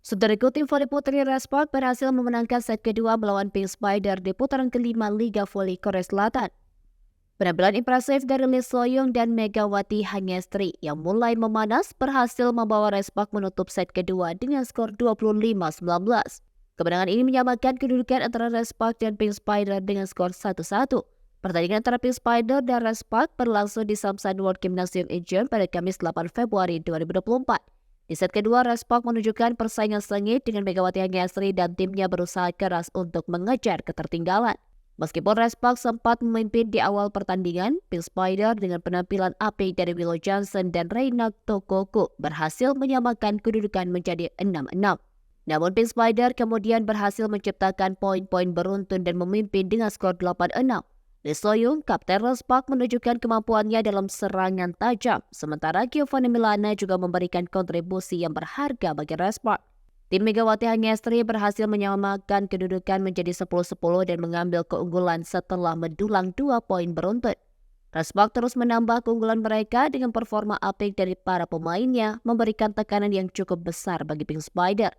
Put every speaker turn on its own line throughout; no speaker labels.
Saudaraku, tim voli putri Respark berhasil memenangkan set kedua melawan Pink Spider di putaran kelima Liga Voli Korea Selatan. Penampilan impresif dari Lee Soyoung dan Megawati Hangestri yang mulai memanas berhasil membawa Respark menutup set kedua dengan skor 25-19. Kemenangan ini menyamakan kedudukan antara Respark dan Pink Spider dengan skor 1-1. Pertandingan antara Pink Spider dan Respark berlangsung di Samsung World Gymnasium Incheon pada Kamis 8 Februari 2024. Di set kedua, Respark menunjukkan persaingan sengit dengan Megawati Hangestri dan timnya berusaha keras untuk mengejar ketertinggalan. Meskipun Respark sempat memimpin di awal pertandingan, Pink Spider dengan penampilan apik dari Willow Johnson dan Reina Tokoku berhasil menyamakan kedudukan menjadi 6-6. Namun Pink Spider kemudian berhasil menciptakan poin-poin beruntun dan memimpin dengan skor 8-6. Lee Soyoung, kapten Respark, menunjukkan kemampuannya dalam serangan tajam, sementara Giovanni Milana juga memberikan kontribusi yang berharga bagi Respark. Tim Megawati Hangestri berhasil menyamakan kedudukan menjadi 10-10 dan mengambil keunggulan setelah mendulang 2 poin beruntun. Respark terus menambah keunggulan mereka dengan performa apik dari para pemainnya, memberikan tekanan yang cukup besar bagi Pink Spider.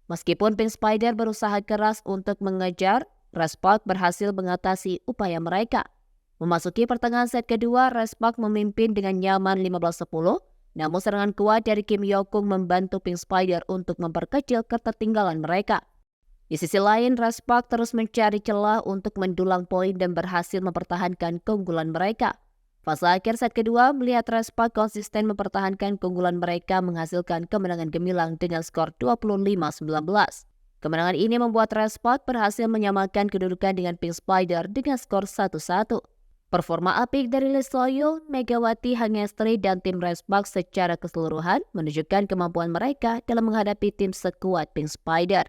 Meskipun Pink Spider berusaha keras untuk mengejar, Respark berhasil mengatasi upaya mereka. Memasuki pertengahan set kedua, Respark memimpin dengan nyaman 15-10, namun serangan kuat dari Kim Yokung membantu Pink Spider untuk memperkecil ketertinggalan mereka. Di sisi lain, Respark terus mencari celah untuk mendulang poin dan berhasil mempertahankan keunggulan mereka. Fase akhir set kedua melihat Respark konsisten mempertahankan keunggulan mereka menghasilkan kemenangan gemilang dengan skor 25-19. Kemenangan ini membuat Respark berhasil menyamakan kedudukan dengan Pink Spider dengan skor 1-1. Performa apik dari Lee Soyoung, Megawati Hangestri, dan tim Respark secara keseluruhan menunjukkan kemampuan mereka dalam menghadapi tim sekuat Pink Spider.